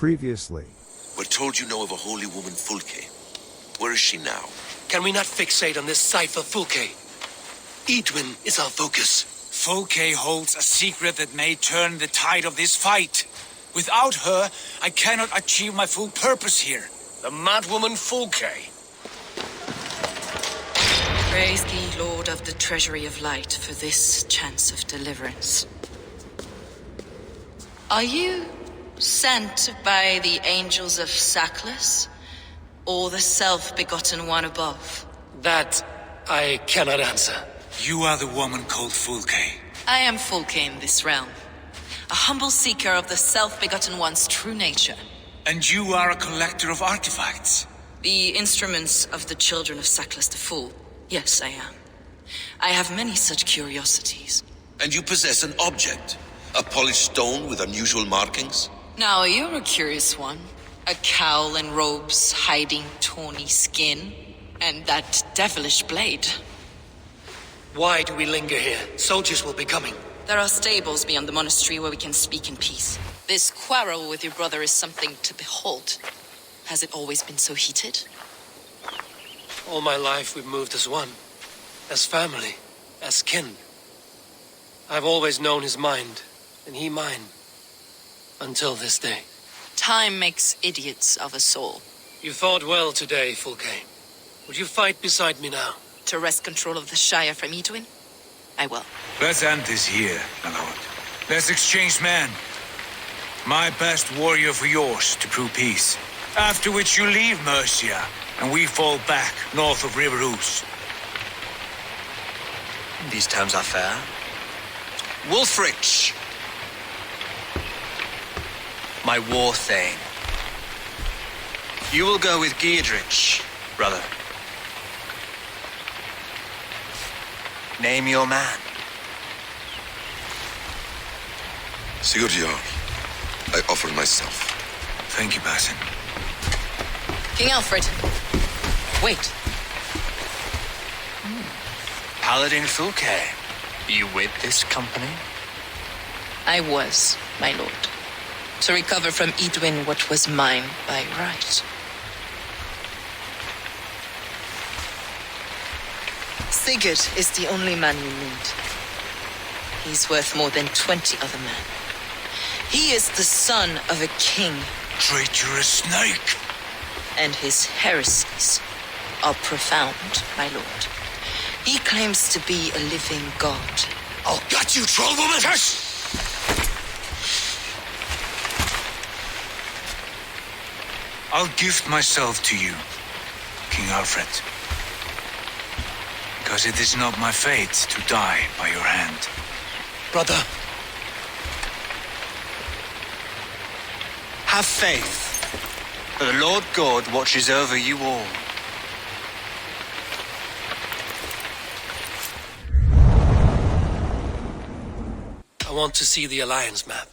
Previously. We're told you know of a holy woman, Fulke. Where is she now? Can we not fixate on this cipher, Fulke? Edwin is our focus. Fulke holds a secret that may turn the tide of this fight. Without her, I cannot achieve my full purpose here. The madwoman Fulke. Praise thee, Lord of the Treasury of Light, for this chance of deliverance. Are you sent by the angels of Sackless, or the self-begotten one above? That I cannot answer. You are the woman called Fulke. I am Fulke in this realm, a humble seeker of the self-begotten one's true nature. And you are a collector of artifacts. The instruments of the children of Sackless the Fool. Yes, I am. I have many such curiosities. And you possess an object? A polished stone with unusual markings? Now, you're a curious one. A cowl and robes hiding tawny skin. And that devilish blade. Why do we linger here? Soldiers will be coming. There are stables beyond the monastery where we can speak in peace. This quarrel with your brother is something to behold. Has it always been so heated? All my life we've moved as one. As family. As kin. I've always known his mind, and he mine. Until this day. Time makes idiots of us all. You fought well today, Fulke. Would you fight beside me now? To wrest control of the Shire from Edwin? I will. Let's end this here, my lord. Let's exchange men. My best warrior for yours to prove peace. After which you leave Mercia, and we fall back north of River Ouse. These terms are fair. Wulfrich! My war thane. You will go with Geodrich, brother. Name your man. Sigurd Jarl, I offer myself. Thank you, Basin. King Aelfred. Wait. Paladin Fulke. You with this company? I was, my lord. To recover from Edwin what was mine by right. Sigurd is the only man you need. He's worth more than 20 other men. He is the son of a king. Traitorous snake! And his heresies are profound, my lord. He claims to be a living god. I'll gut you, troll woman! Tush! I'll gift myself to you, King Aelfred. Because it is not my fate to die by your hand. Brother. Have faith, for the Lord God watches over you all. I want to see the Alliance map.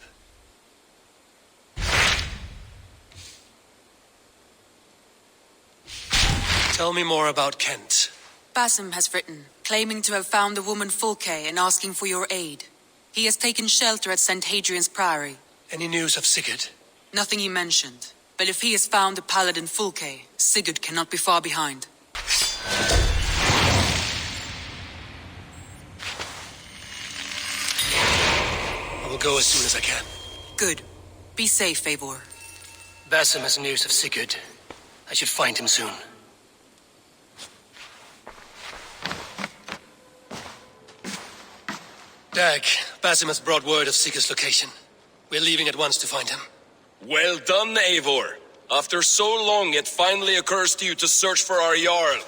Tell me more about Kent. Basim has written, claiming to have found the woman Fulke and asking for your aid. He has taken shelter at St. Hadrian's Priory. Any news of Sigurd? Nothing he mentioned. But if he has found the paladin Fulke, Sigurd cannot be far behind. I will go as soon as I can. Good. Be safe, Eivor. Basim has news of Sigurd. I should find him soon. Dag, Basim has brought word of Sigurd's location. We're leaving at once to find him. Well done, Eivor. After so long, it finally occurs to you to search for our Jarl.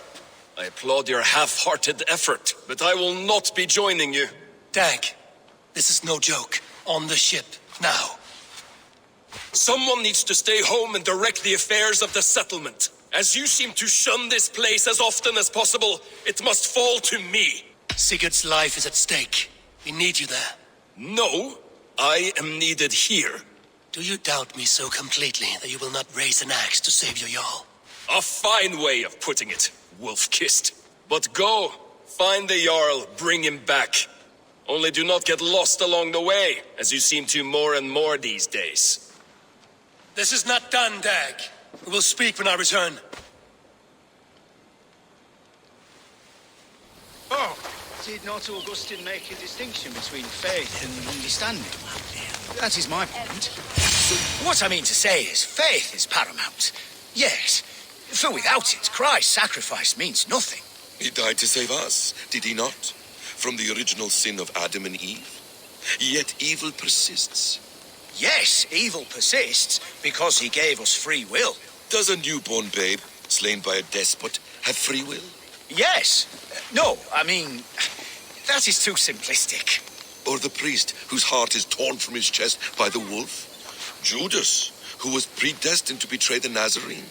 I applaud your half-hearted effort, but I will not be joining you. Dag, this is no joke. On the ship, now. Someone needs to stay home and direct the affairs of the settlement. As you seem to shun this place as often as possible, it must fall to me. Sigurd's life is at stake. We need you there. No, I am needed here. Do you doubt me so completely that you will not raise an axe to save your Jarl? A fine way of putting it, wolf-kissed. But go, find the Jarl, bring him back. Only do not get lost along the way, as you seem to more and more these days. This is not done, Dag. We will speak when I return. Oh, did not Augustine make a distinction between faith and understanding? That is my point. What I mean to say is, faith is paramount. Yes, for without it, Christ's sacrifice means nothing. He died to save us, did he not? From the original sin of Adam and Eve. Yet evil persists. Yes, evil persists because he gave us free will. Does a newborn babe, slain by a despot, have free will? Yes. No, I mean, that is too simplistic. Or the priest whose heart is torn from his chest by the wolf? Judas, who was predestined to betray the Nazarene?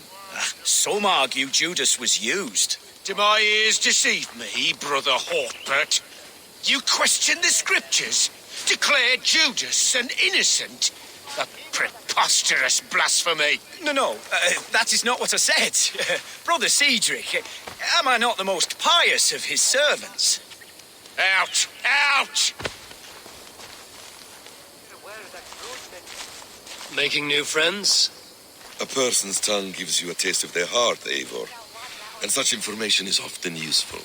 Some argue Judas was used. Do my ears deceive me, Brother Hortbert? You question the scriptures? Declare Judas an innocent? A preposterous blasphemy. No, that is not what I said. Brother Cedric, am I not the most pious of his servants? Out! Out! Making new friends? A person's tongue gives you a taste of their heart, Eivor. And such information is often useful.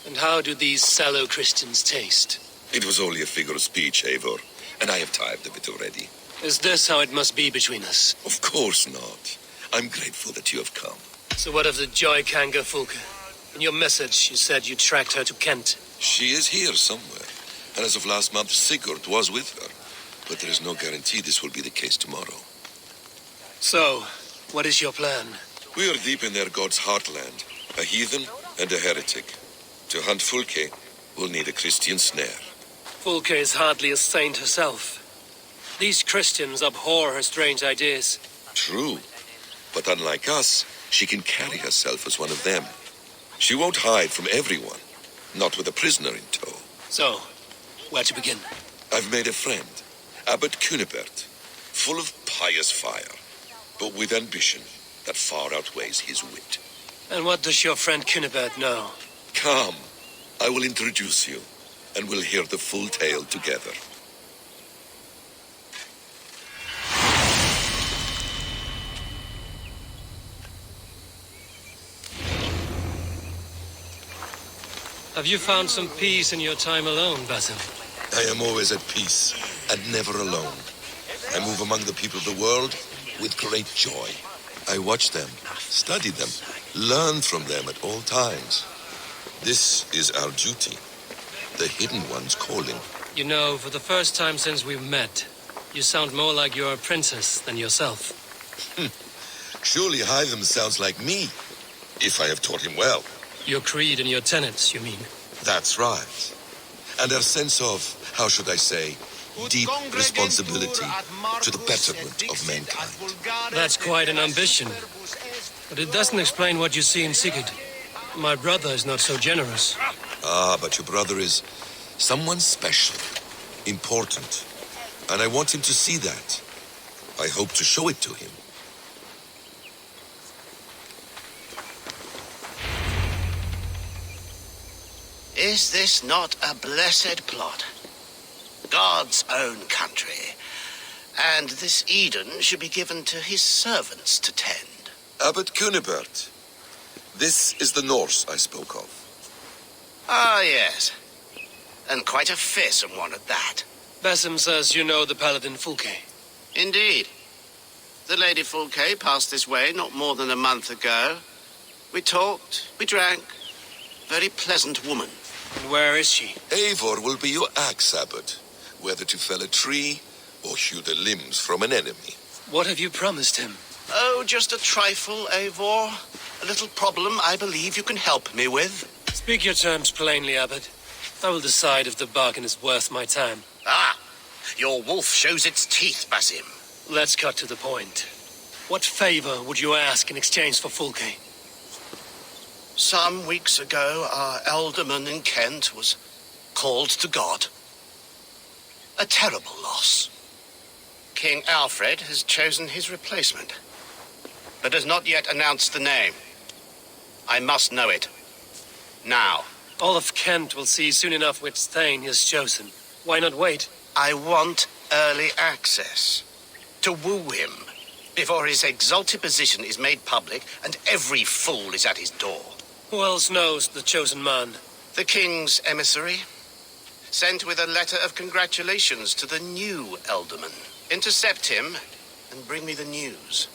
And how do these sallow Christians taste? It was only a figure of speech, Eivor, and I have tired of it already. Is this how it must be between us? Of course not. I'm grateful that you have come. So what of the Joy Kanga Fulke? In your message, you said you tracked her to Kent. She is here somewhere, and as of last month, Sigurd was with her. But there is no guarantee this will be the case tomorrow. So, what is your plan? We are deep in their god's heartland, a heathen and a heretic. To hunt Fulke, we'll need a Christian snare. Fulke is hardly a saint herself. These Christians abhor her strange ideas. True, but unlike us, she can carry herself as one of them. She won't hide from everyone, not with a prisoner in tow. So, where to begin? I've made a friend, Abbot Cunibert, full of pious fire, but with ambition that far outweighs his wit. And what does your friend Cunibert know? Come, I will introduce you, and we'll hear the full tale together. Have you found some peace in your time alone, Basim? I am always at peace, and never alone. I move among the people of the world with great joy. I watch them, study them, learn from them at all times. This is our duty, the Hidden One's calling. You know, for the first time since we've met, you sound more like you're a princess than yourself. Surely Hytham sounds like me, if I have taught him well. Your creed and your tenets, you mean? That's right. And our sense of, how should I say, deep responsibility to the betterment of mankind. That's quite an ambition. But it doesn't explain what you see in Sigurd. My brother is not so generous. Ah, but your brother is someone special, important. And I want him to see that. I hope to show it to him. Is this not a blessed plot? God's own country. And this Eden should be given to his servants to tend. Abbot Cunibert. This is the Norse I spoke of. Ah, yes. And quite a fearsome one at that. Basim says you know the paladin Fulke. Indeed. The Lady Fulke passed this way not more than a month ago. We talked, we drank. Very pleasant woman. And where is she? Eivor will be your axe, Abbot. Whether to fell a tree or hew the limbs from an enemy. What have you promised him? Oh, just a trifle, Eivor. A little problem I believe you can help me with. Speak your terms plainly, Abbot. I will decide if the bargain is worth my time. Ah, your wolf shows its teeth, Basim. Let's cut to the point. What favor would you ask in exchange for Fulke? Some weeks ago, our alderman in Kent was called to God. A terrible loss. King Aelfred has chosen his replacement, but has not yet announced the name. I must know it. Now. All of Kent will see soon enough which Thane he has chosen. Why not wait? I want early access. To woo him. before his exalted position is made public and every fool is at his door. Who else knows the chosen man? The king's emissary, sent with a letter of congratulations to the new Elderman. Intercept him and bring me the news.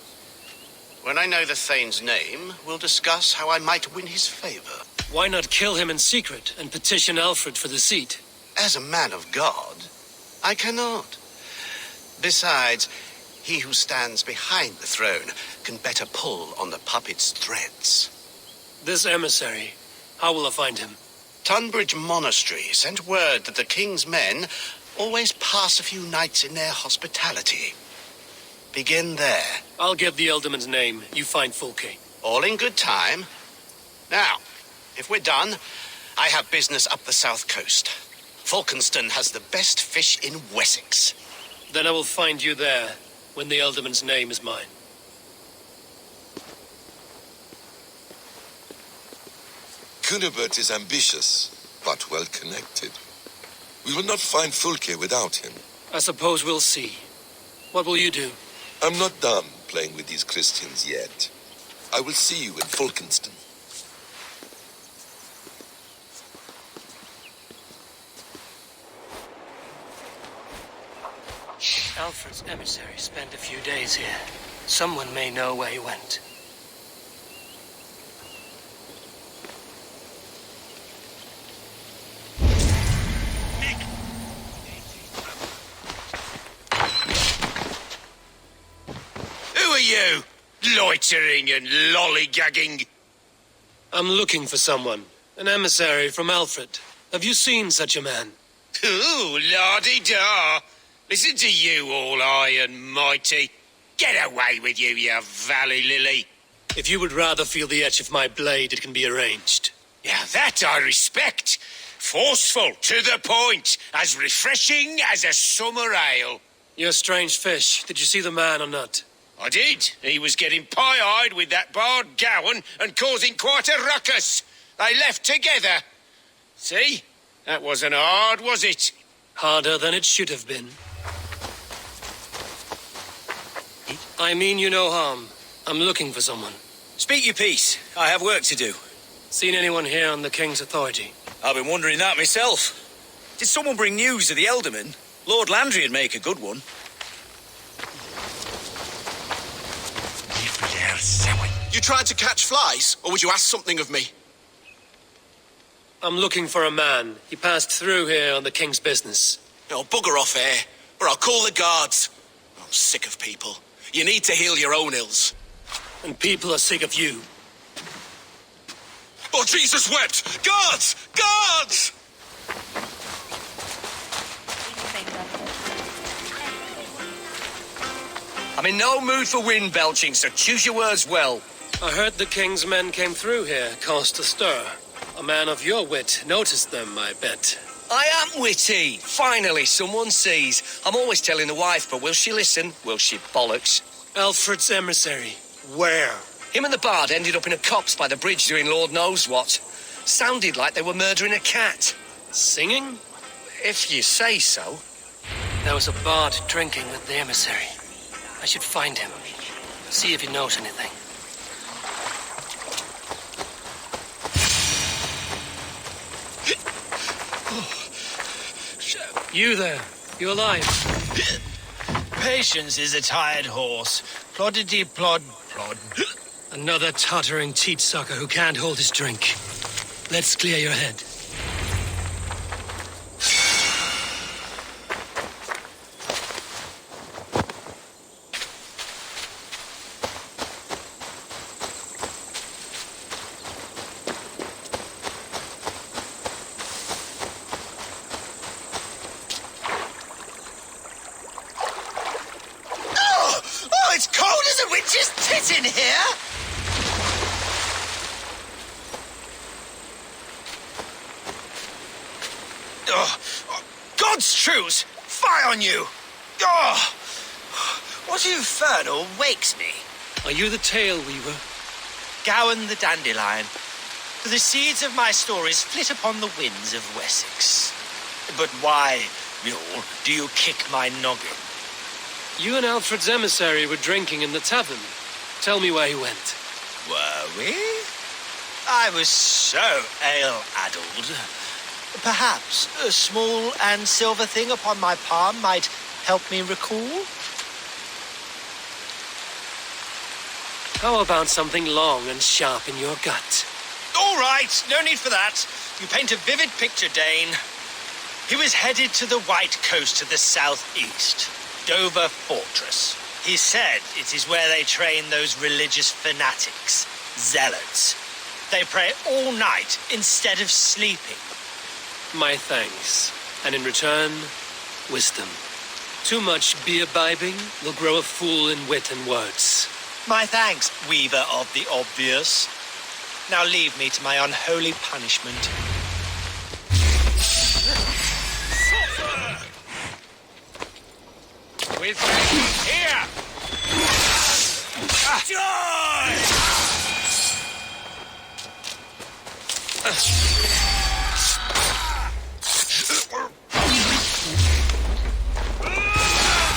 When I know the Thane's name, we'll discuss how I might win his favor. Why not kill him in secret and petition Aelfred for the seat? As a man of God, I cannot. Besides, he who stands behind the throne can better pull on the puppet's threads. This emissary, how will I find him? Tunbridge Monastery sent word that the king's men always pass a few nights in their hospitality. Begin there. I'll get the Elderman's name. You find Fulke. All in good time. Now, if we're done, I have business up the south coast. Falkenston has the best fish in Wessex. Then I will find you there, when the Elderman's name is mine. Cunibert is ambitious, but well connected. We will not find Fulke without him. I suppose we'll see. What will you do? I'm not done playing with these Christians yet. I will see you in Falkenston. Aelfred's emissary spent a few days here. Someone may know where he went. Who are you? Loitering and lollygagging. I'm looking for someone. An emissary from Aelfred. Have you seen such a man? Ooh, la-di-da. Listen to you, all high and mighty. Get away with you, you valley lily. If you would rather feel the edge of my blade, it can be arranged. Yeah, that I respect. Forceful, to the point, as refreshing as a summer ale. You're a strange fish. Did you see the man or not? I did. He was getting pie-eyed with that bard Gowan and causing quite a ruckus. They left together. See? That wasn't hard, was it? Harder than it should have been. I mean you no harm. I'm looking for someone. Speak your piece. I have work to do. Seen anyone here on the King's authority? I've been wondering that myself. Did someone bring news of the Elderman? Lord Landry'd make a good one. You tried to catch flies, or would you ask something of me? I'm looking for a man. He passed through here on the King's business. No, bugger off here, or I'll call the guards. I'm sick of people. You need to heal your own ills. And people are sick of you. Oh, Jesus wept! Guards! Guards! I'm in no mood for wind belching, so choose your words well. I heard the King's men came through here, caused a stir. A man of your wit noticed them, I bet. I am witty. Finally, someone sees. I'm always telling the wife, but will she listen? Will she bollocks? Aelfred's emissary. Where? Him and the bard ended up in a copse by the bridge doing Lord knows what. Sounded like they were murdering a cat. Singing? If you say so. There was a bard drinking with the emissary. I should find him. See if he knows anything. You there. You alive? Patience is a tired horse. Ploddity plod plod. Another tottering teat sucker who can't hold his drink. Let's clear your head. It's cold as a witch's tit in here! God's truce! Fie on you! What infernal wakes me? Are you the tale weaver? Gowan the dandelion. The seeds of my stories flit upon the winds of Wessex. But why, mule, do you kick my noggin? You and Alfred's emissary were drinking in the tavern. Tell me where he went. Were we? I was so ale-addled. Perhaps a small and silver thing upon my palm might help me recall? How about something long and sharp in your gut? All right, no need for that. You paint a vivid picture, Dane. He was headed to the White Coast to the southeast, Dover Fortress. He said it is where they train those religious fanatics, zealots. They pray all night instead of sleeping. My thanks. And in return, wisdom. Too much beer-bibbing will grow a fool in wit and words. My thanks, weaver of the obvious. Now leave me to my unholy punishment. With me, here! Joy! If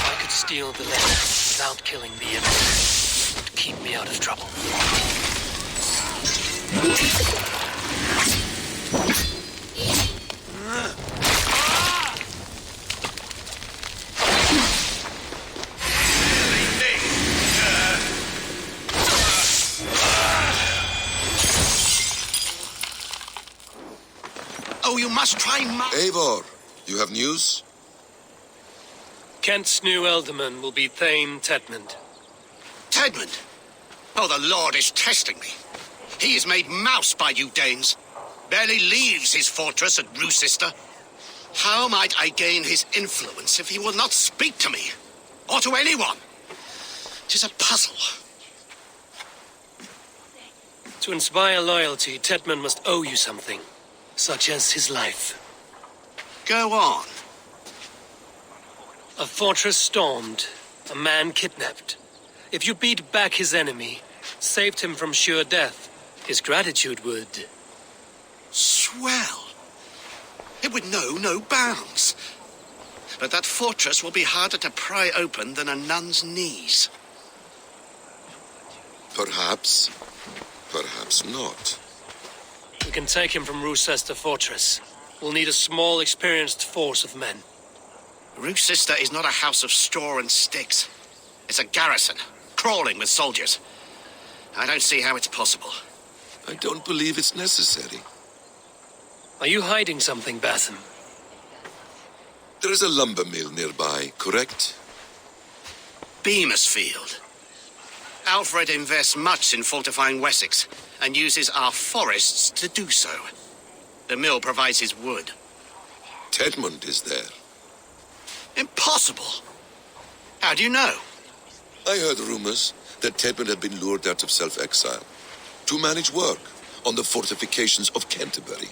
I could steal the letter without killing the enemy, it would keep me out of trouble. Oh, you must try Eivor, you have news? Kent's new ealdorman will be Thane Tedmund. Tedmund? Oh, the Lord is testing me. He is made mouse by you Danes. Barely leaves his fortress at Roosester. How might I gain his influence if he will not speak to me? Or to anyone? 'Tis a puzzle. To inspire loyalty, Tedmund must owe you something, such as his life. Go on. A fortress stormed, a man kidnapped. If you beat back his enemy, saved him from sure death, his gratitude would... Swell. It would know no bounds. But that fortress will be harder to pry open than a nun's knees. Perhaps. Perhaps not. We can take him from Roosester Fortress. We'll need a small, experienced force of men. Roosester is not a house of straw and sticks. It's a garrison, crawling with soldiers. I don't see how it's possible. I don't believe it's necessary. Are you hiding something, Batham? There is a lumber mill nearby, correct? Beamersfield. Alfred invests much in fortifying Wessex, and uses our forests to do so. The mill provides his wood. Tedmund is there. Impossible! How do you know? I heard rumors that Tedmund had been lured out of self-exile to manage work on the fortifications of Canterbury.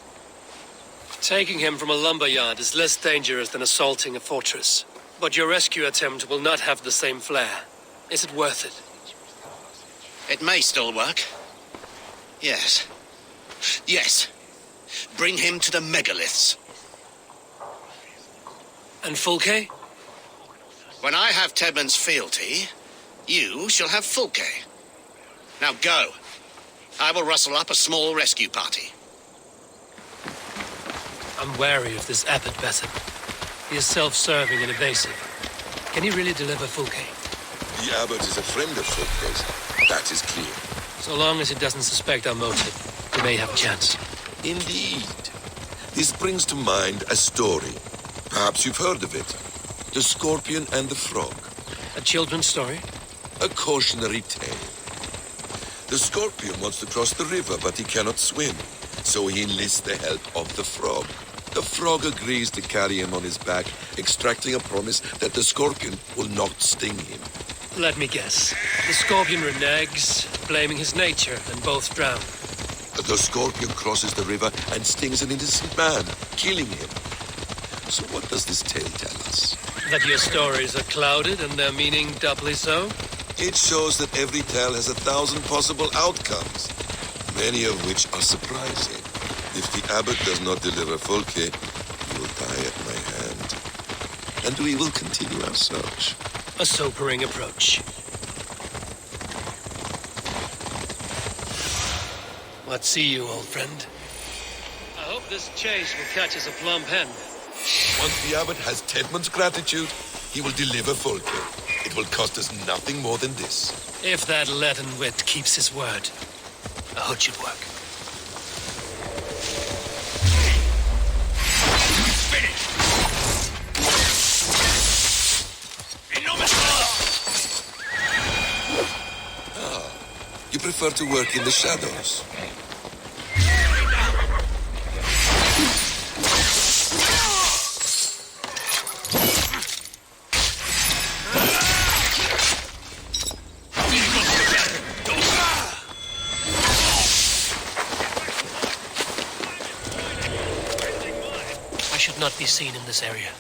Taking him from a lumberyard is less dangerous than assaulting a fortress. But your rescue attempt will not have the same flair. Is it worth it? It may still work. Yes. Yes. Bring him to the megaliths. And Fulke? When I have Tedmund's fealty, you shall have Fulke. Now go. I will rustle up a small rescue party. I'm wary of this abbot, Batham. He is self-serving and evasive. Can he really deliver Fulke? The abbot is a friend of Fulke's. That is clear. So long as he doesn't suspect our motive, we may have a chance. Indeed. This brings to mind a story. Perhaps you've heard of it. The Scorpion and the Frog. A children's story? A cautionary tale. The Scorpion wants to cross the river, but he cannot swim. So he enlists the help of the Frog. The Frog agrees to carry him on his back, extracting a promise that the Scorpion will not sting him. Let me guess. The Scorpion reneges, blaming his nature, and both drown. The Scorpion crosses the river and stings an innocent man, killing him. So what does this tale tell us? That your stories are clouded and their meaning doubly so? It shows that every tale has 1,000 possible outcomes, many of which are surprising. If the abbot does not deliver Fulke, he will die at my hand. And we will continue our search. A sobering approach. What see you, old friend? I hope this chase will catch us a plump hen. Once the abbot has Tedmund's gratitude, he will deliver Fulke. It will cost us nothing more than this. If that leaden wit keeps his word, a hood should work. You prefer to work in the shadows. I should not be seen in this area.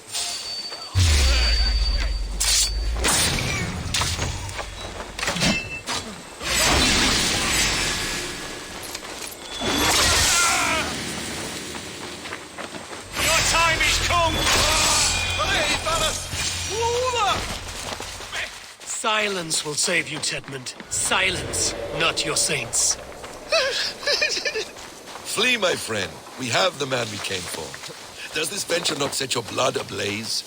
Silence will save you, Tedmund. Silence, not your saints. Flee, my friend. We have the man we came for. Does this venture not set your blood ablaze?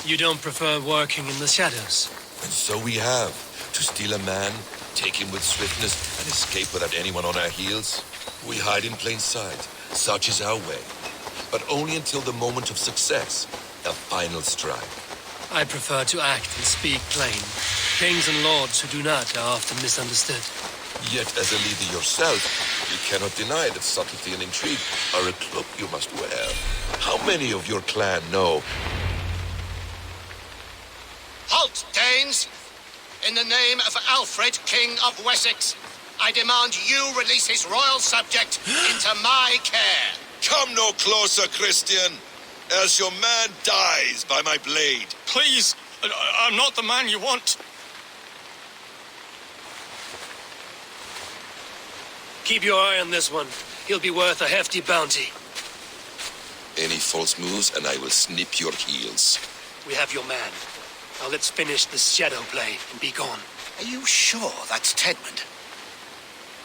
You don't prefer working in the shadows? And so we have. To steal a man, take him with swiftness, and escape without anyone on our heels. We hide in plain sight. Such is our way. But only until the moment of success, the final strike. I prefer to act and speak plain. Kings and lords who do not are often misunderstood. Yet, as a leader yourself, you cannot deny that subtlety and intrigue are a cloak you must wear. How many of your clan know? Halt, Danes! In the name of Aelfred, King of Wessex, I demand you release his royal subject into my care. Come no closer, Christian, else your man dies by my blade. Please, I'm not the man you want. Keep your eye on this one. He'll be worth a hefty bounty. Any false moves, and I will snip your heels. We have your man. Now let's finish this shadow play and be gone. Are you sure that's Tedmund?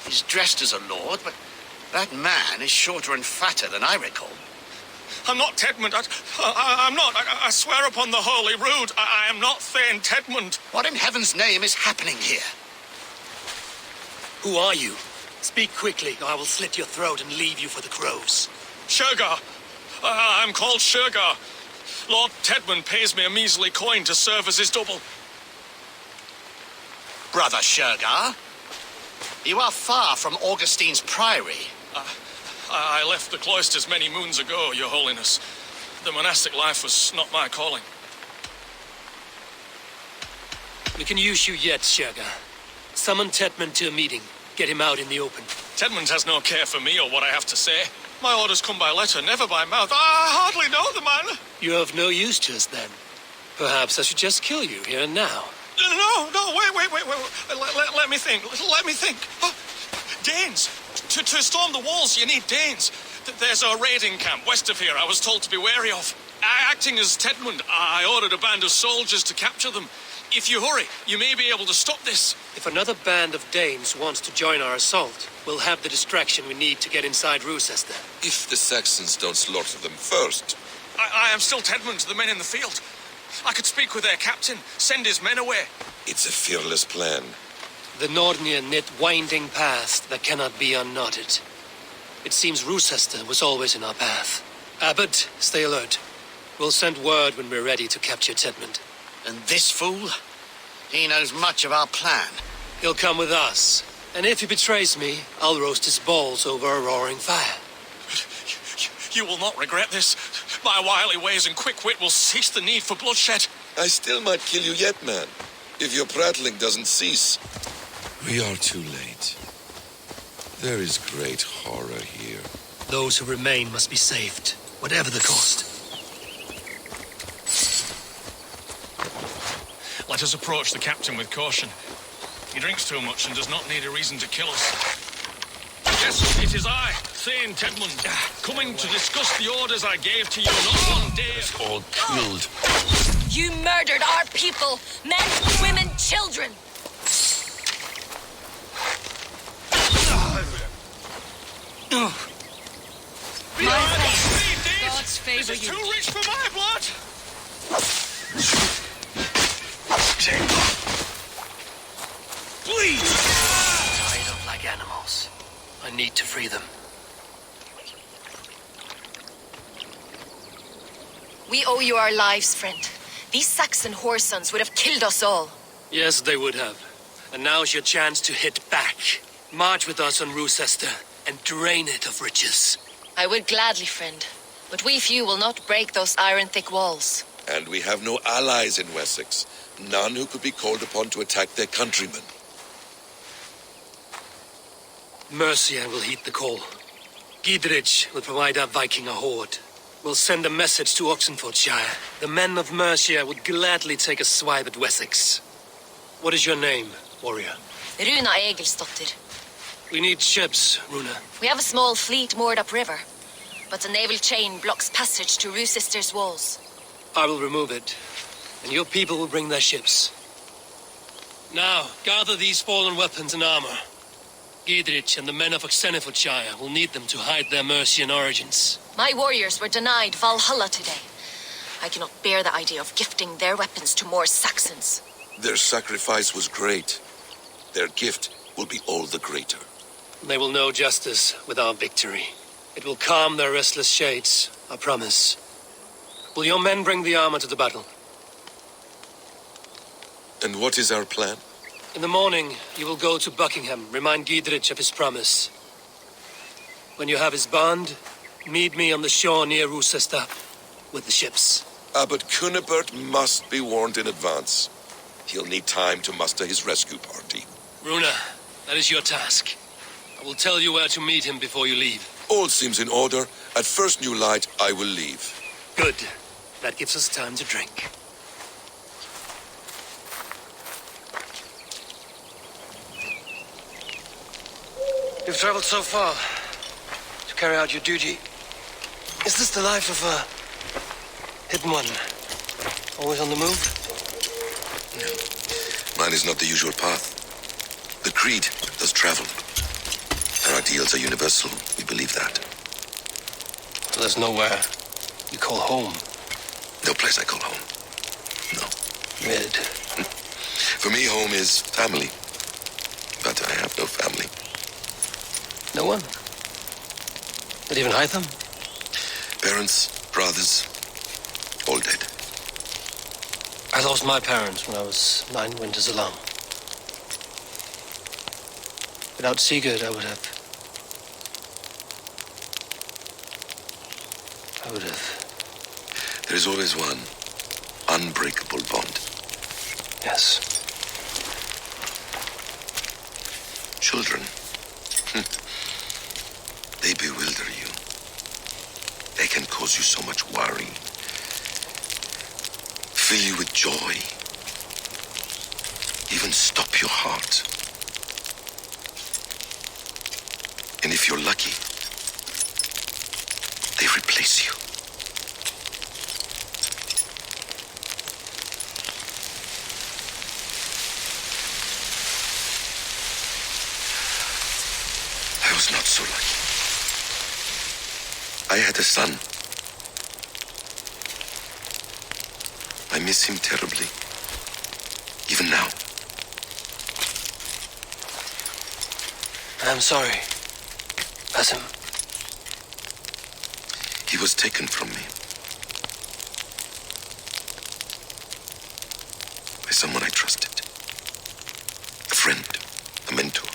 He's dressed as a lord, but that man is shorter and fatter than I recall. I'm not Tedmund. I'm not. I swear upon the Holy Rood, I am not Thane Tedmund. What in heaven's name is happening here? Who are you? Speak quickly, or I will slit your throat and leave you for the crows. Shergar. I'm called Shergar. Lord Tedmund pays me a measly coin to serve as his double. Brother Shergar, you are far from Augustine's priory. I left the cloisters many moons ago, Your Holiness. The monastic life was not my calling. We can use you yet, Shergar. Summon Tedmund to a meeting. Get him out in the open. Tedmund has no care for me or what I have to say. My orders come by letter, never by mouth. I hardly know the man. You're of no use to us, then. Perhaps I should just kill you here and now. No, wait. Let me think. Oh, Danes. To storm the walls, you need Danes. There's a raiding camp west of here I was told to be wary of. Acting as Tedmund, I ordered a band of soldiers to capture them. If you hurry, you may be able to stop this. If another band of Danes wants to join our assault, we'll have the distraction we need to get inside Rochester. If the Saxons don't slaughter them first. I am still Tedmund to the men in the field. I could speak with their captain, send his men away. It's a fearless plan. The Nordnir knit winding paths that cannot be unknotted. It seems Rochester was always in our path. Abbot, stay alert. We'll send word when we're ready to capture Tedmund. And this fool? He knows much of our plan. He'll come with us. And if he betrays me, I'll roast his balls over a roaring fire. You will not regret this. My wily ways and quick wit will cease the need for bloodshed. I still might kill you yet, man, if your prattling doesn't cease. We are too late. There is great horror here. Those who remain must be saved, whatever the cost. Let us approach the captain with caution. He drinks too much and does not need a reason to kill us. Yes, it is I, Thane Tedmund, coming to discuss the orders I gave to you not one day. All killed. You murdered our people! Men, women, children! Gods favor you. Too rich for my blood! Please! Tied up like animals. I need to free them. We owe you our lives, friend. These Saxon whoresons would have killed us all. Yes, they would have. And now's your chance to hit back. March with us on Rochester and drain it of riches. I would gladly, friend. But we few will not break those iron-thick walls. And we have no allies in Wessex. None who could be called upon to attack their countrymen. Mercia will heed the call. Gidrich will provide our Viking a horde. We'll send a message to Oxenfordshire. The men of Mercia would gladly take a swipe at Wessex. What is your name, warrior? Runa Egilsdotter. We need ships, Runa. We have a small fleet moored upriver, but a naval chain blocks passage to Rochester's walls. I will remove it, and your people will bring their ships. Now, gather these fallen weapons and armor. Gidrich and the men of Oxenfordshire will need them to hide their Mercian origins. My warriors were denied Valhalla today. I cannot bear the idea of gifting their weapons to more Saxons. Their sacrifice was great. Their gift will be all the greater. They will know justice with our victory. It will calm their restless shades, I promise. Will your men bring the armor to the battle? And what is our plan? In the morning, you will go to Buckingham, remind Gidrich of his promise. When you have his bond, meet me on the shore near Rochester with the ships. Abbot Cunibert must be warned in advance. He'll need time to muster his rescue party. Runa, that is your task. I will tell you where to meet him before you leave. All seems in order. At first new light, I will leave. Good. That gives us time to drink. You've traveled so far to carry out your duty. Is this the life of a hidden one? Always on the move? Mine is not the usual path. The Creed does travel. Our ideals are universal. We believe that. So there's nowhere you call home? No place I call home. No. Mid. For me, home is family. But I have no family. No one? Not even Hytham? Parents, brothers, all dead. I lost my parents when I was 9 winters alone. Without Sigurd, I would have... There is always one unbreakable bond. Yes. Children. They bewilder you. They can cause you so much worry. Fill you with joy. Even stop your heart. And if you're lucky, they replace you. I was not so lucky. I had a son. I miss him terribly. Even now. I'm sorry. Basim. He was taken from me. By someone I trusted. A friend. A mentor.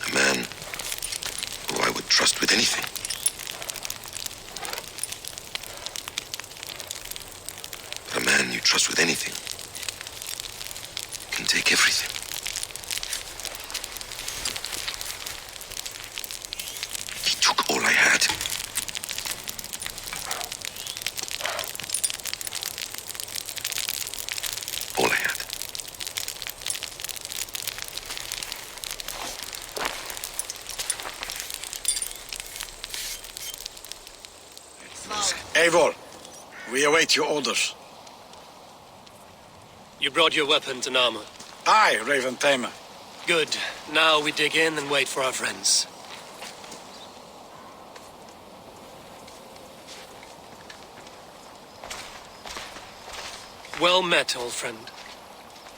A man who I would trust with anything. But a man you trust with anything can take everything. He took all I had. All I had. Eivor, We await your orders. You brought your weapons and armor. Aye, Raven Tamer. Good. Now we dig in and wait for our friends. Well met, old friend.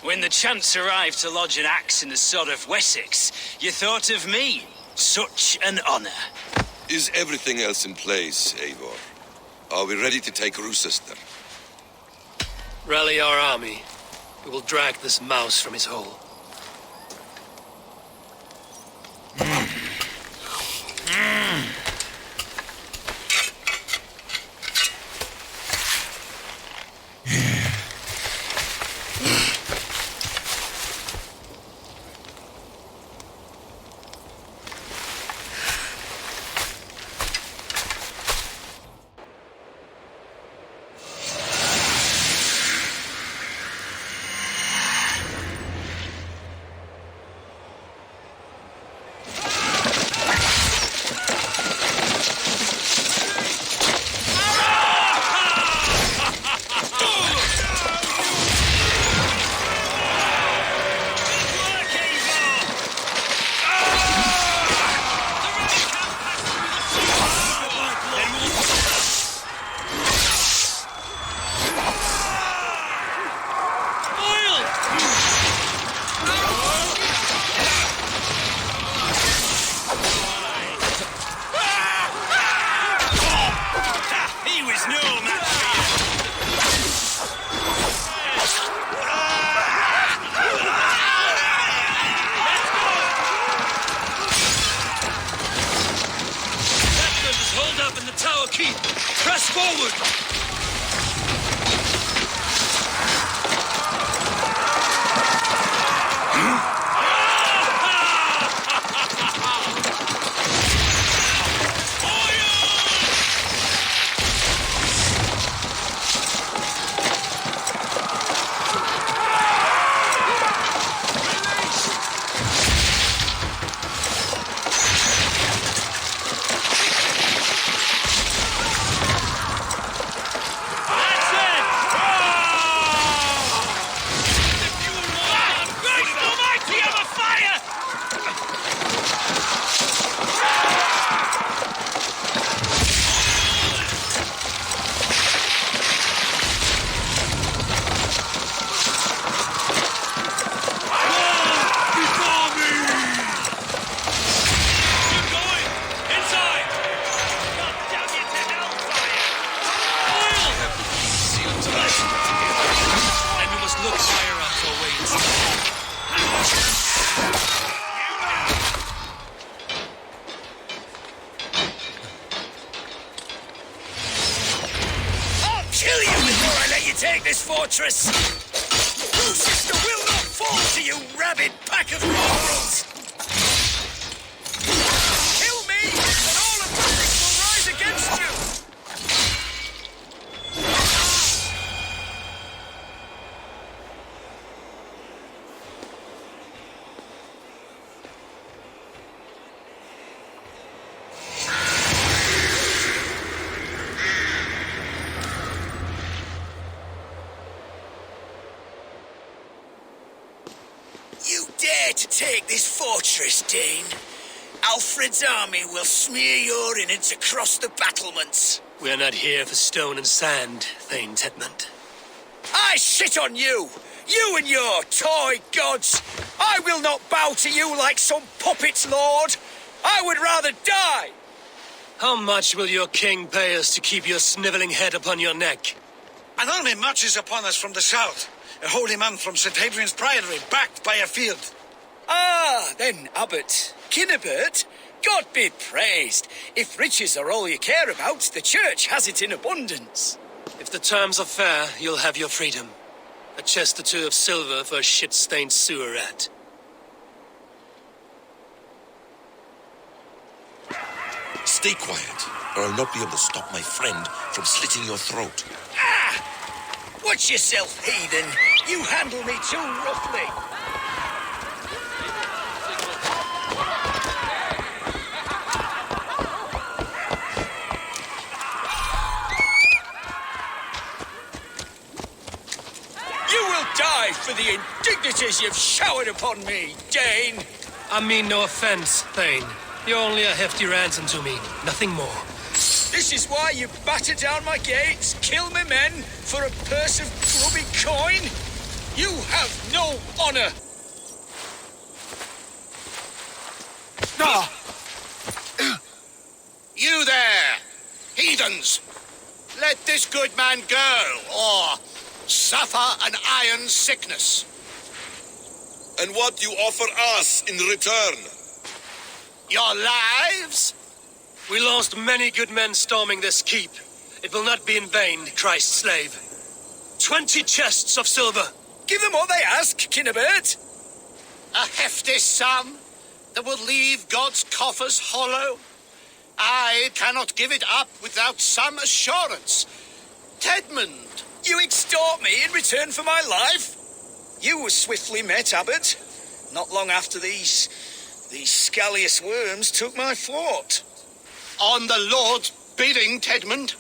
When the chance arrived to lodge an axe in the sod of Wessex, you thought of me. Such an honor. Is everything else in place, Eivor? Are we ready to take Rochester? Rally our army. We will drag this mouse from his hole. Take this fortress! Rochester will not fall to you, rabid pack of mongrels! Kill me, and all of Wessex will rise against you! To take this fortress, Dane. Aelfred's army will smear your innards across the battlements. We are not here for stone and sand, Thane Tedmund. I shit on you! You and your toy gods! I will not bow to you like some puppet's lord! I would rather die! How much will your king pay us to keep your snivelling head upon your neck? An army marches upon us from the south. A holy man from St. Hadrian's Priory, backed by a field. Ah, then, Abbot. Kinnebert, God be praised. If riches are all you care about, the church has it in abundance. If the terms are fair, you'll have your freedom. A chest or two of silver for a shit-stained sewer rat. Stay quiet, or I'll not be able to stop my friend from slitting your throat. Ah! Watch yourself, heathen. You handle me too roughly. for the indignities you've showered upon me, Dane. I mean no offense, Thane. You're only a hefty ransom to me, nothing more. This is why you batter down my gates, kill my men for a purse of grubby coin? You have no honor. You there, heathens! Let this good man go, or suffer an iron sickness. And what you offer us in return? Your lives? We lost many good men storming this keep. It will not be in vain, Christ's slave. 20 chests of silver. Give them what they ask, Kinnebert. A hefty sum that will leave God's coffers hollow. I cannot give it up without some assurance. Tedmund! You extort me in return for my life? You were swiftly met, Abbot. Not long after these scallious worms took my fort. On the Lord's bidding, Tedmund.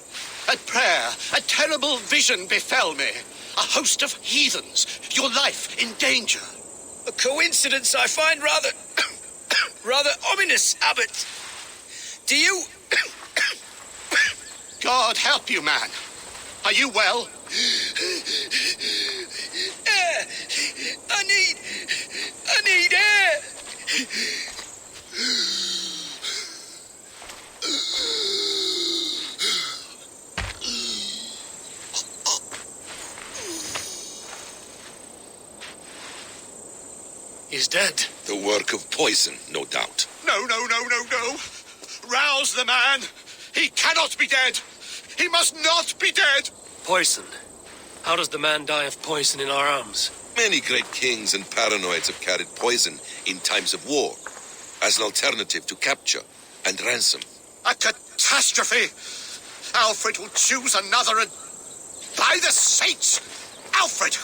At prayer, a terrible vision befell me. A host of heathens, your life in danger. A coincidence I find rather... rather ominous, Abbot. Do you... God help you, man. Are you well? Air! I need air! He's dead. The work of poison, no doubt. No. Rouse the man. He cannot be dead. He must not be dead. Poison. How does the man die of poison in our arms? Many great kings and paranoids have carried poison in times of war, as an alternative to capture and ransom. A catastrophe. Alfred will choose another and... By the saints! Alfred!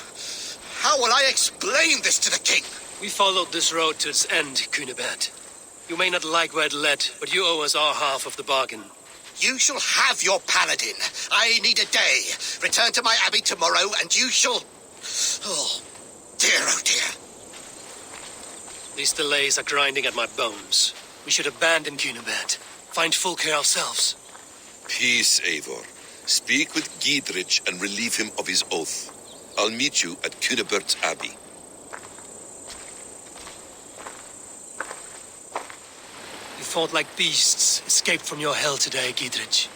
How will I explain this to the king? We followed this road to its end, Cunibert. You may not like where it led, but you owe us our half of the bargain. You shall have your paladin. I need a day. Return to my abbey tomorrow, and you shall... Oh dear. These delays are grinding at my bones. We should abandon Cunibert. Find Fulke ourselves. Peace, Eivor. Speak with Giedrich and relieve him of his oath. I'll meet you at Cunibert's abbey. You fought like beasts, escaped from your hell today, Giedrich.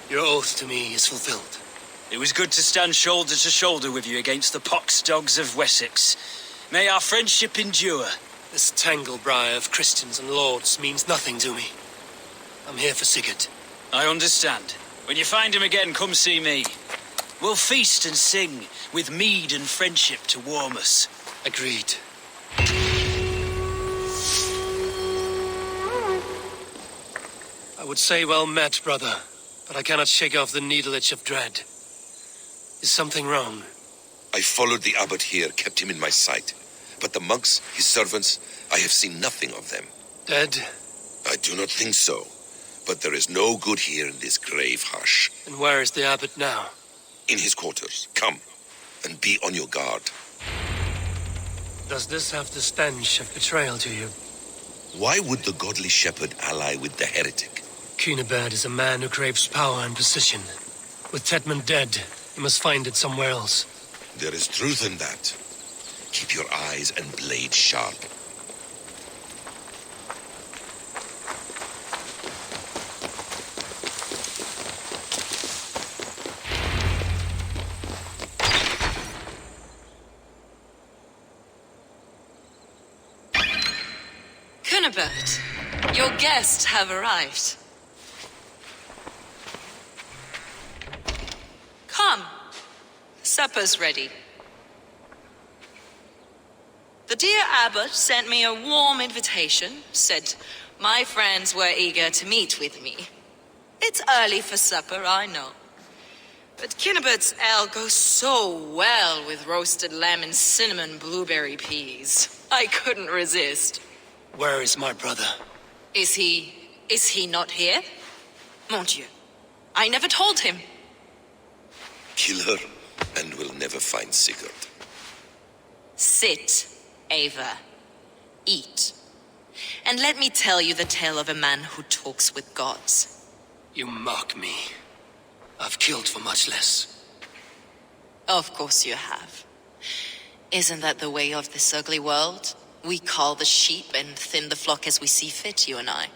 Your oath to me is fulfilled. It was good to stand shoulder to shoulder with you against the pox dogs of Wessex. May our friendship endure. This tangle-briar of Christians and lords means nothing to me. I'm here for Sigurd. I understand. When you find him again, come see me. We'll feast and sing, with mead and friendship to warm us. Agreed. I would say well met, brother, but I cannot shake off the needle itch of dread. Is something wrong? I followed the abbot here, kept him in my sight. But the monks, his servants, I have seen nothing of them. Dead? I do not think so. But there is no good here in this grave hush. And where is the abbot now? In his quarters. Come, and be on your guard. Does this have the stench of betrayal to you? Why would the godly shepherd ally with the heretic? Cunibert is a man who craves power and position. With Tedmund dead, he must find it somewhere else. There is truth in that. Keep your eyes and blade sharp. Cunibert, your guests have arrived. Come. Supper's ready. The dear abbot sent me a warm invitation, said my friends were eager to meet with me. It's early for supper, I know. But Kinnibert's ale goes so well with roasted lamb and cinnamon blueberry peas. I couldn't resist. Where is my brother? Is he not here? Mon Dieu, I never told him. Kill her, and we'll never find Sigurd. Sit, Eivor. Eat. And let me tell you the tale of a man who talks with gods. You mock me. I've killed for much less. Of course you have. Isn't that the way of this ugly world? We cull the sheep and thin the flock as we see fit, you and I.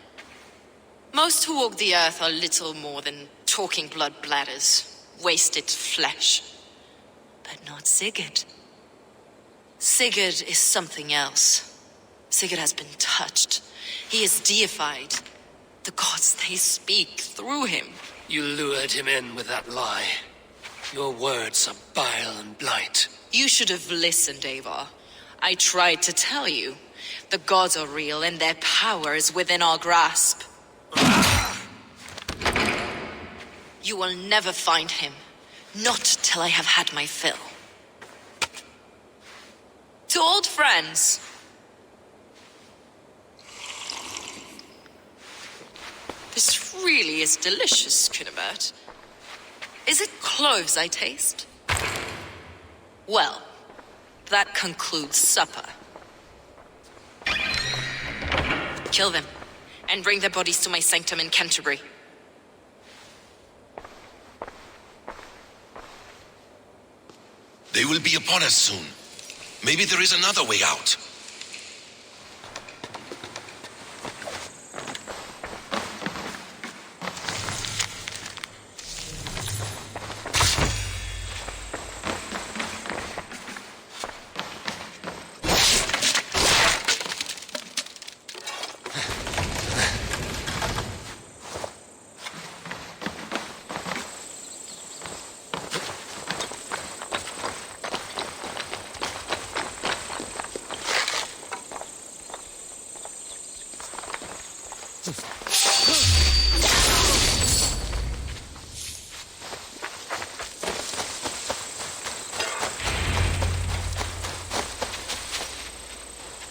Most who walk the earth are little more than talking blood bladders, wasted flesh. But not Sigurd. Sigurd is something else. Sigurd has been touched. He is deified. The gods, they speak through him. You lured him in with that lie. Your words are bile and blight. You should have listened, Eivor. I tried to tell you. The gods are real and their power is within our grasp. You will never find him. Not till I have had my fill. To old friends. This really is delicious, Cunibert. Is it cloves I taste? Well, that concludes supper. Kill them, and bring their bodies to my sanctum in Canterbury. They will be upon us soon. Maybe there is another way out.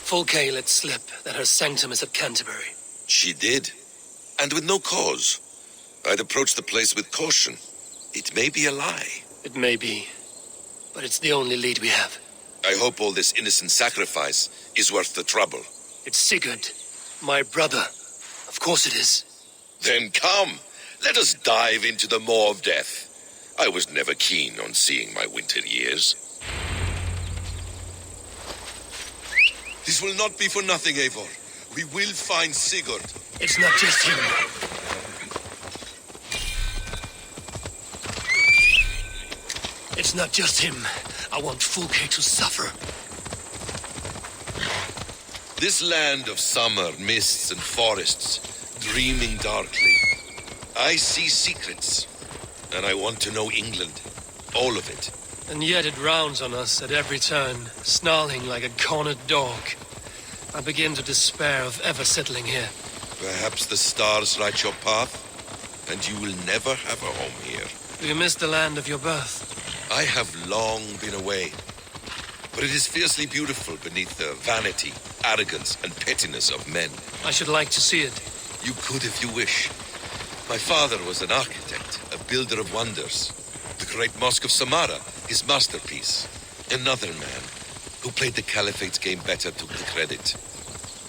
Fulke let slip that her sanctum is at Canterbury. She did, and with no cause. I'd approach the place with caution. It may be a lie. It may be, but it's the only lead we have. I hope all this innocent sacrifice is worth the trouble. It's Sigurd, my brother. Of course it is. Then come, let us dive into the maw of death. I was never keen on seeing my winter years. This will not be for nothing, Eivor. We will find Sigurd. It's not just him. It's not just him. I want Fulke to suffer. This land of summer, mists and forests, dreaming darkly. I see secrets, and I want to know England. All of it. And yet it rounds on us at every turn, snarling like a cornered dog. I begin to despair of ever settling here. Perhaps the stars light your path, and you will never have a home here. Do you miss the land of your birth? I have long been away, but it is fiercely beautiful beneath the vanity, arrogance, and pettiness of men. I should like to see it. You could if you wish. My father was an architect, a builder of wonders. The great Mosque of Samarra, his masterpiece. Another man who played the Caliphate's game better took the credit.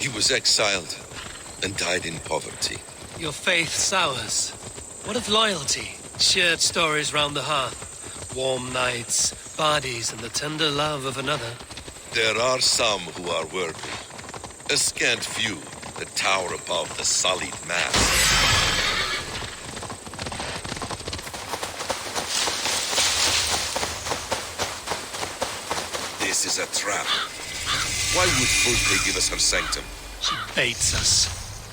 He was exiled and died in poverty. Your faith sours. What of loyalty? Shared stories round the hearth. Warm nights, bodies, and the tender love of another. There are some who are worthy. A scant few that tower above the sullied mass. This is a trap. Why would Fulke give us her sanctum? She baits us.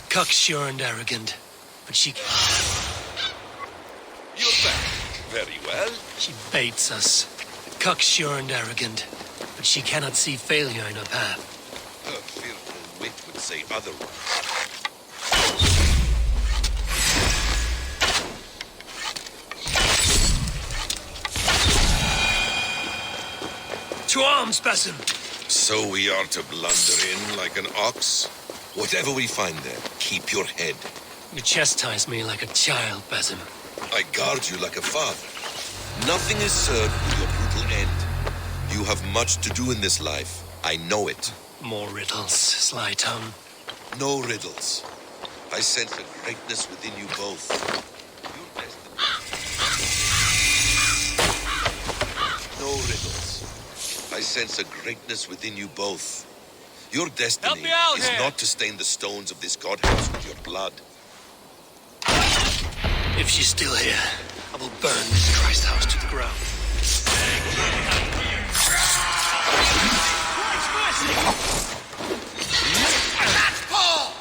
Cocksure and arrogant. But she... You're back. Very well. She baits us. Cocksure and arrogant. But she cannot see failure in her path. Her fearful wit would say otherwise. To arms, Basim! So we are to blunder in like an ox? Whatever we find there, keep your head. You chastise me like a child, Basim. I guard you like a father. Nothing is served with your brutal end. You have much to do in this life, I know it. More riddles, sly tongue. No riddles. I sense a greatness within you both. No riddles. I sense a greatness within you both. Your destiny is not to stain the stones of this godhouse with your blood. If she's still here, I will burn this Christ house to the ground. That's Paul!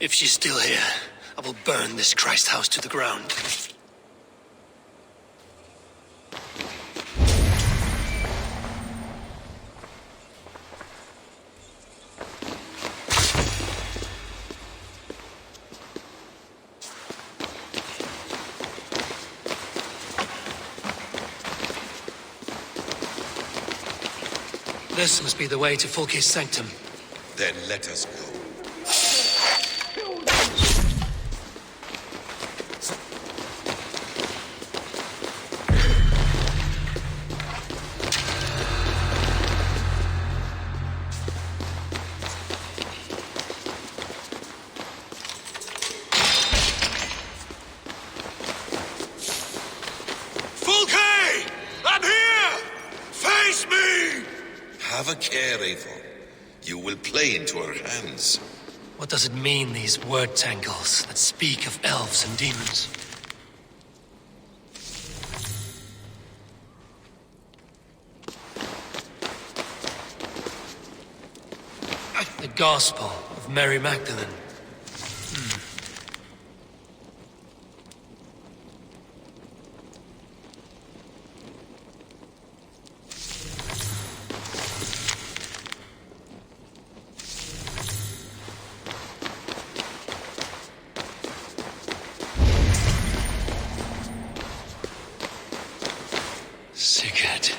If she's still here, I will burn this Christ house to the ground. This must be the way to Fulke's sanctum. Then let us go. Have a care, Eivor. You will play into our hands. What does it mean, these word tangles that speak of elves and demons? The Gospel of Mary Magdalene. Sigurd.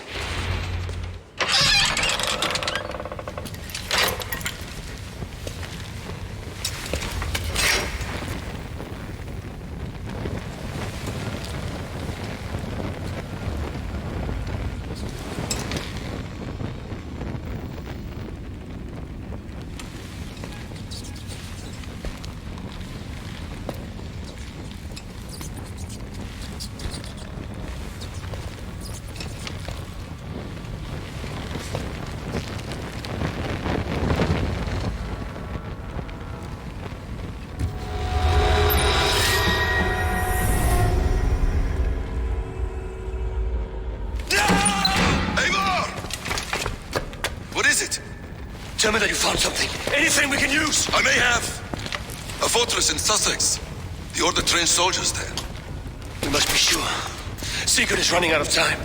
Tell me that you found something. Anything we can use. I may have. A fortress in Sussex. The Order trains soldiers there. We must be sure. Sigurd is running out of time.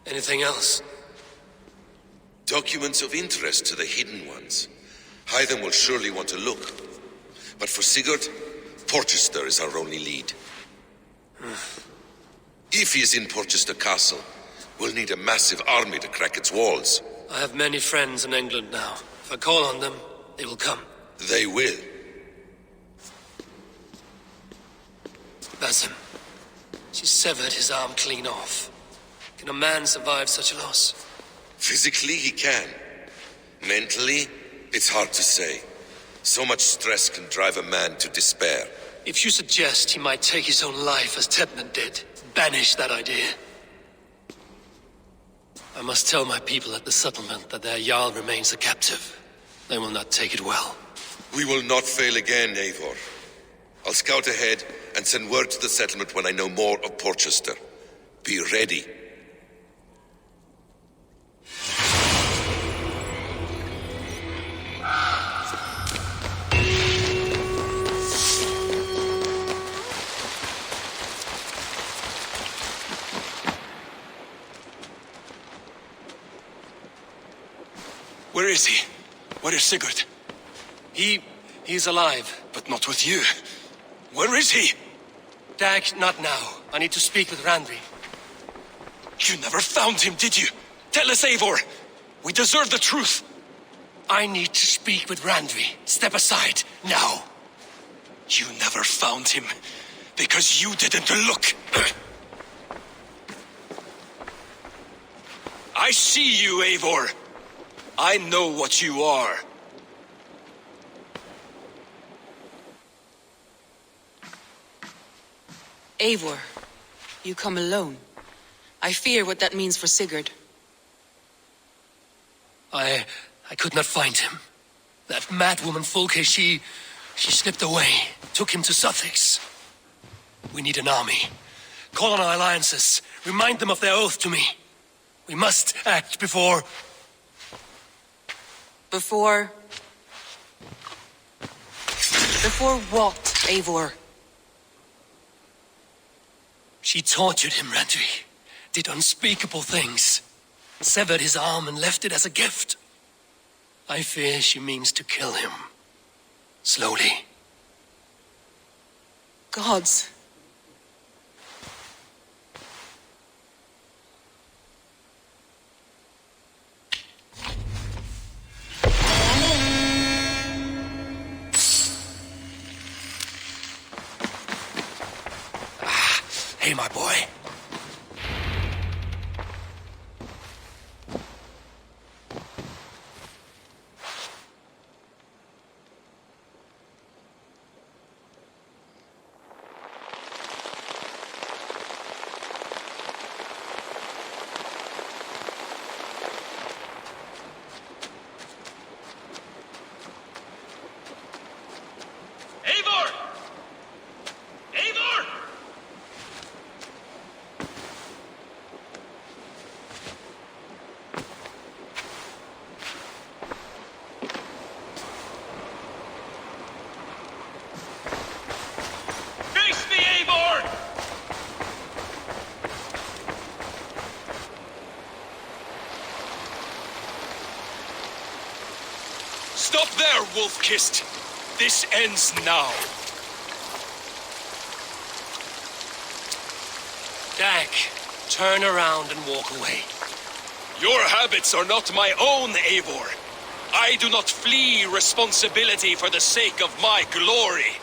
Anything else? Documents of interest to the Hidden Ones. Hyden will surely want to look. But for Sigurd, Porchester is our only lead. If he is in Porchester Castle, we'll need a massive army to crack its walls. I have many friends in England now. If I call on them, they will come. They will. Basim. She severed his arm clean off. Can a man survive such a loss? Physically, he can. Mentally, it's hard to say. So much stress can drive a man to despair. If you suggest he might take his own life as Tedman did, banish that idea. I must tell my people at the settlement that their Jarl remains a captive. They will not take it well. We will not fail again, Eivor. I'll scout ahead and send word to the settlement when I know more of Porchester. Be ready. Where is he? Where is Sigurd? He's alive. But not with you. Where is he? Dag, not now. I need to speak with Randvi. You never found him, did you? Tell us, Eivor. We deserve the truth. I need to speak with Randvi. Step aside, now. You never found him, because you didn't look. I see you, Eivor. I know what you are. Eivor, you come alone. I fear what that means for Sigurd. I could not find him. That madwoman Fulke, she slipped away, took him to Sussex. We need an army. Call on our alliances. Remind them of their oath to me. We must act before... Before what, Eivor? She tortured him, Randvi. Did unspeakable things. Severed his arm and left it as a gift. I fear she means to kill him. Slowly. Gods. Hey, my boy. Eivor! Eivor! Face me, Eivor! Stop there, wolf-kissed. This ends now. Dag, turn around and walk away. Your habits are not my own, Eivor. I do not flee responsibility for the sake of my glory.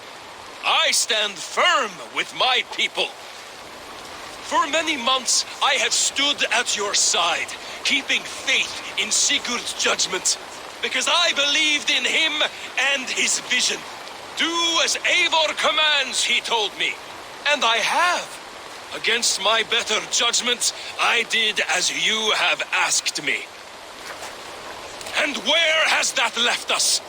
I stand firm with my people. For many months, I have stood at your side, keeping faith in Sigurd's judgment, because I believed in him and his vision. Do as Eivor commands, he told me. And I have. Against my better judgment, I did as you have asked me. And where has that left us?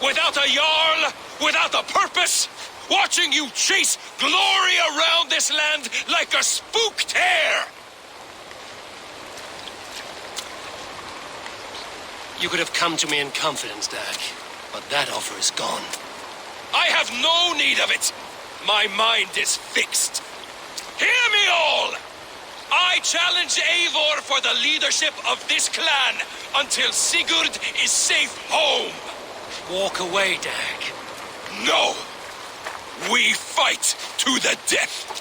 Without a Jarl? Without a purpose? Watching you chase glory around this land like a spooked hare! You could have come to me in confidence, Dag, but that offer is gone. I have no need of it. My mind is fixed. Hear me all! I challenge Eivor for the leadership of this clan until Sigurd is safe home. Walk away, Dag. No! We fight to the death!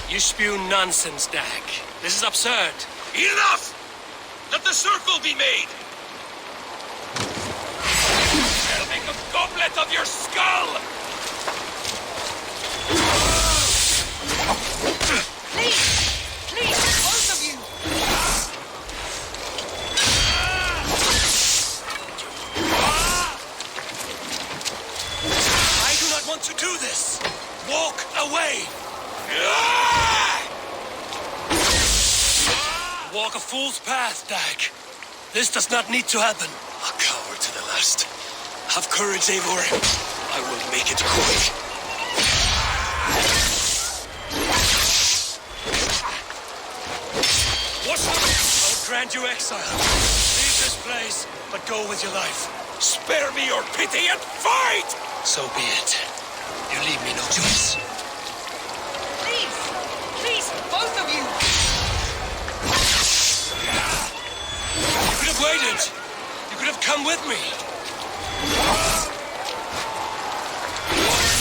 You spew nonsense, Dag. This is absurd. Enough! Let the circle be made! I'll make a goblet of your skull! Please, both of you! I do not want to do this. Walk away. Walk a fool's path, Dag. This does not need to happen. A coward to the last. Have courage, Eivor. I will make it quick. I'll grant you exile. Leave this place, but go with your life. Spare me your pity and fight! So be it. You leave me no choice. Please, both of you! it! You could have come with me!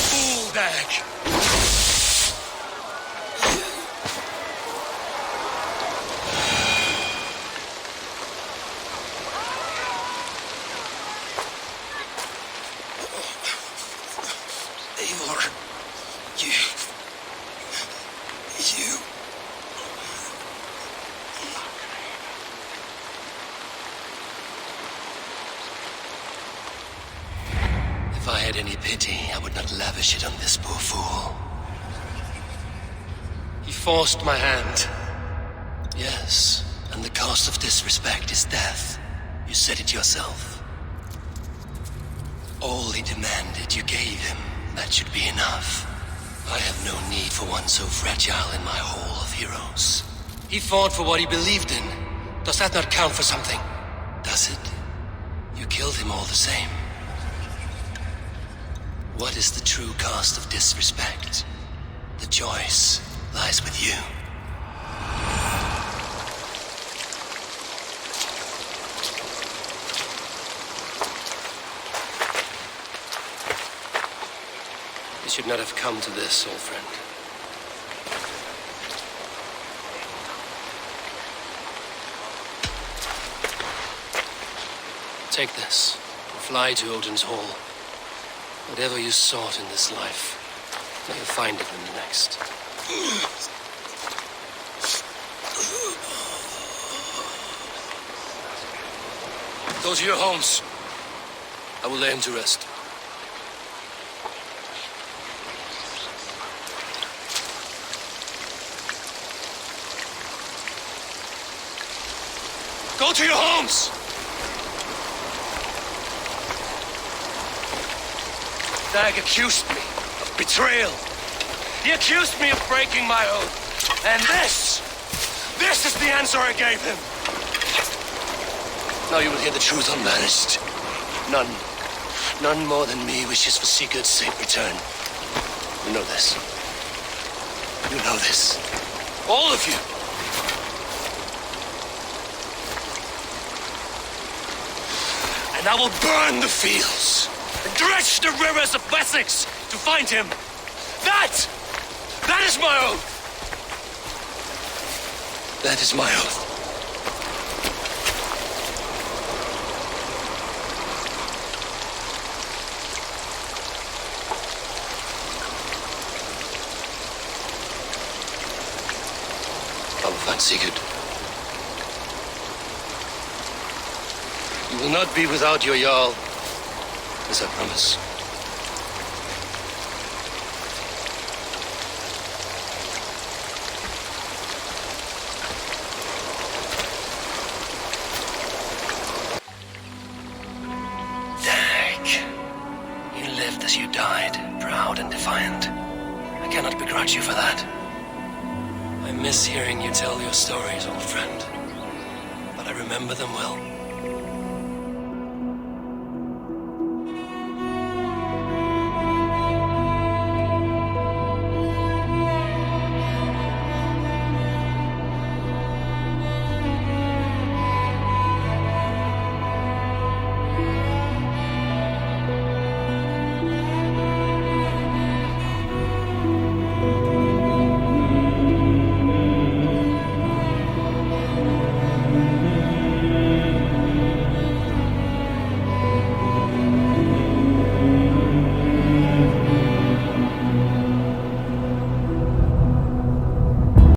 Fool, Dag! Eivor, you... If I had any pity, I would not lavish it on this poor fool. He forced my hand. Yes, and the cost of disrespect is death. You said it yourself. All he demanded, you gave him. That should be enough. I have no need for one so fragile in my hall of heroes. He fought for what he believed in. Does that not count for something? Does it? You killed him all the same. What is the true cost of disrespect? The choice lies with you. You should not have come to this, old friend. Take this, and fly to Odin's Hall. Whatever you sought in this life, may you find it in the next. Go to your homes. I will lay him to rest. Go to your homes! Dag accused me of betrayal. He accused me of breaking my oath. And this is the answer I gave him. Now you will hear the truth unbanished. None more than me wishes for Sigurd's safe return. You know this. You know this. All of you. And I will burn the fields and dredge the rivers of Wessex to find him. That is my oath. That is my oath. I will find Sigurd. You will not be without your Jarl, as I promise. Dag, you lived as you died, proud and defiant. I cannot begrudge you for that. I miss hearing you tell your stories, old friend, but I remember them well.